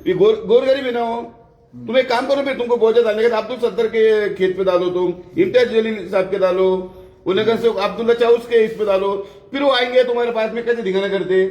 ये गोरगरीब है ना हो। तुम एक काम करो, फिर तुमको बोझा डालने का अब्दुल सत्तर के खेत पे डालो, तुम इम्तियाज जलील साहब के डालो, उन्हें से अब्दुल्ला चाउस के इस पे डालो, फिर वो आएंगे तुम्हारे पास में कैसे दिखाना करते।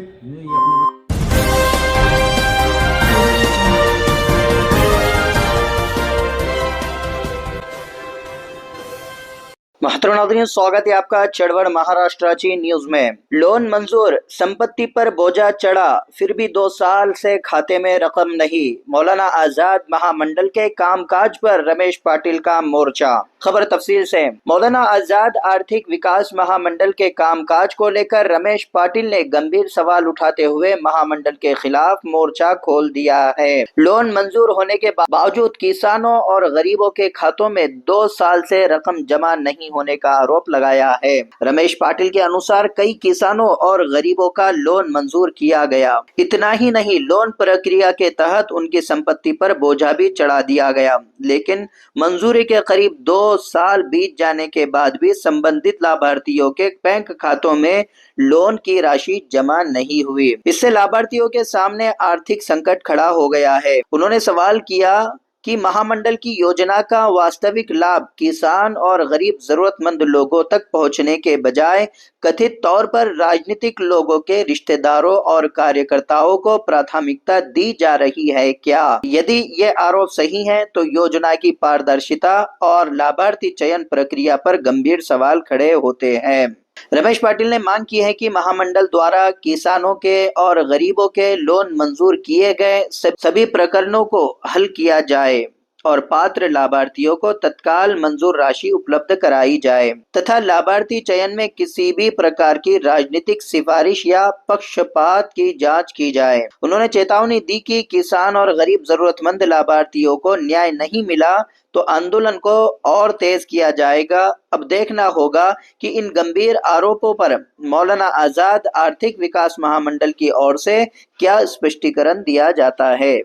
महतरम नाज़रीन, स्वागत है आपका चढ़वड़ महाराष्ट्राची न्यूज में। लोन मंजूर, संपत्ति पर बोझा चढ़ा, फिर भी 2 साल से खाते में रकम नहीं। मौलाना आजाद महामंडल के कामकाज पर रमेश पाटिल का मोर्चा। खबर तफसील से। मौलाना आजाद आर्थिक विकास महामंडल के कामकाज को लेकर रमेश पाटिल ने गंभीर सवाल उठाते हुए महामंडल के खिलाफ मोर्चा खोल दिया है। लोन मंजूर होने के बावजूद किसानों और गरीबों के खातों में 2 साल से रकम जमा नहीं होने का आरोप लगाया है। रमेश पाटिल के अनुसार कई किसानों और गरीबों का लोन मंजूर किया गया। इतना ही नहीं, लोन प्रक्रिया के तहत उनकी संपत्ति पर बोझा भी चढ़ा दिया गया, लेकिन मंजूरी के करीब 2 साल बीत जाने के बाद भी संबंधित लाभार्थियों के बैंक खातों में लोन की राशि जमा नहीं हुई। इससे लाभार्थियों के सामने आर्थिक संकट खड़ा हो गया है। उन्होंने सवाल किया कि महामंडल की योजना का वास्तविक लाभ किसान और गरीब जरूरतमंद लोगों तक पहुंचने के बजाय कथित तौर पर राजनीतिक लोगों के रिश्तेदारों और कार्यकर्ताओं को प्राथमिकता दी जा रही है क्या? यदि ये आरोप सही हैं, तो योजना की पारदर्शिता और लाभार्थी चयन प्रक्रिया पर गंभीर सवाल खड़े होते हैं। रमेश पाटिल ने मांग की है कि महामंडल द्वारा किसानों के और गरीबों के लोन मंजूर किए गए सभी प्रकरणों को हल किया जाए और पात्र लाभार्थियों को तत्काल मंजूर राशि उपलब्ध कराई जाए तथा लाभार्थी चयन में किसी भी प्रकार की राजनीतिक सिफारिश या पक्षपात की जांच की जाए। उन्होंने चेतावनी दी कि किसान और गरीब जरूरतमंद लाभार्थियों को न्याय नहीं मिला तो आंदोलन को और तेज किया जाएगा। अब देखना होगा कि इन गंभीर आरोपों पर मौलाना आजाद आर्थिक विकास महामंडल की ओर से क्या स्पष्टीकरण दिया जाता है।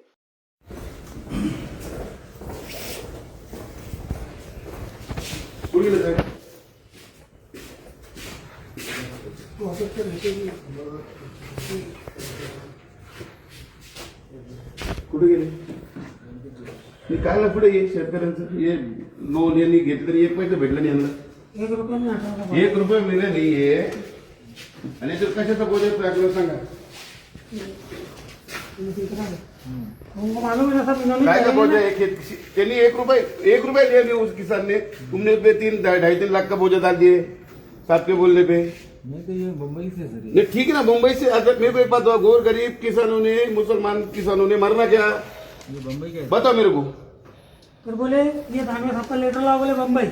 कुठे गेले काय ना पुढे शेतकऱ्यांचं हे लोन यांनी घेतलं तरी 1 पैसे भेटला नाही यांना। 1 रुपया मिळाला नाहीये आणि ते कशाचा बोजा आहे आपल्याला सांगा। काय का बोझा है? त्यांनी 1 रुपया लिया नहीं उस किसान ने। तुमने पे 2.5-3 लाख का बोझा डाल दिए साहब के बोलने पे। नहीं तो ये मुंबई से सर नहीं ठीक है ना, मुंबई से। अगर मेरे को एक बात बताओ, गोर गरीब किसानों ने, मुसलमान किसानों ने मरना क्या? ये बम्बई का बताओ मेरे को। फिर बोले ये धानवे साहब का लेटर लाओ, बोले बम्बई।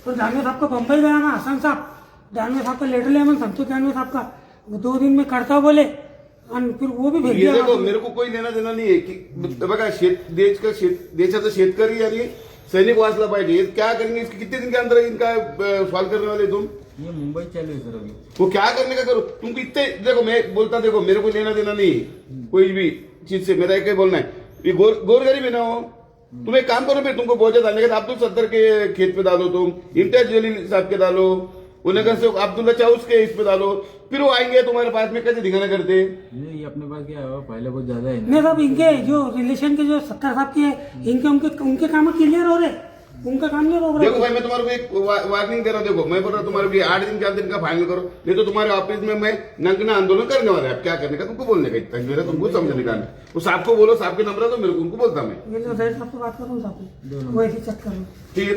फिर धानवे साहब का बम्बई गया ना हसन साहब, धानवे साहब का लेटर लिया मैंने संतोष धानवे साहब का, वो 2 दिन में करता बोले और फिर वो भी भेज ये दिया। देखो, मेरे को कोई लेना देना नाही आहे की बघा देशाचा शेतकरी आणि सैनिक वाचला पाहिजे। क्या करेंगे इसके कितने दिन के अंदर इनका सॉल्व करने वाले तुम? ये मुंबई चालू है सर अभी। वो क्या करने का करो तुमको इतने। देखो मैं बोलता, देखो मेरे को लेना देना नहीं कोई भी चीज से। मेरा एक बोलना है, ये गोरगरीब है ना हो। तुम एक काम करो, फिर तुमको बोझा डालने का अब्दुल सत्तर के खेत पे डालो, तुम इम्तियाज जलील साहब के डालो, उन्हें से अब्दुल्ला चाउस के इस पे डालो, फिर वो आएंगे तुम्हारे पास में कैसे दिखाना करते। नहीं, ये अपने पास क्या है, पहले बहुत ज्यादा है नहीं साहब, इनके जो रिलेशन के जो 70 साहब के इनके उनके काम क्लियर हो रहे, उनका काम नहीं रोक रहे। देखो भाई, मैं तुम्हारे को एक वार्निंग दे रहा हूँ। देखो मैं बोल रहा हूँ तुम्हारे को 8 दिन के अंदर इनका फाइनल करो, नहीं तो तुम्हारे ऑफिस में मैं नंगना आंदोलन करने वाला है। अब क्या करने का तुमको बोलने का इतना मेरा तुमको समझने का नहीं। वो साहब को बोलो, साहब के नंबर है तो मेरे को उनको बोलता मैं। ये जो साहब से बात करूँ साहब, वो ऐसे चेक करो। फिर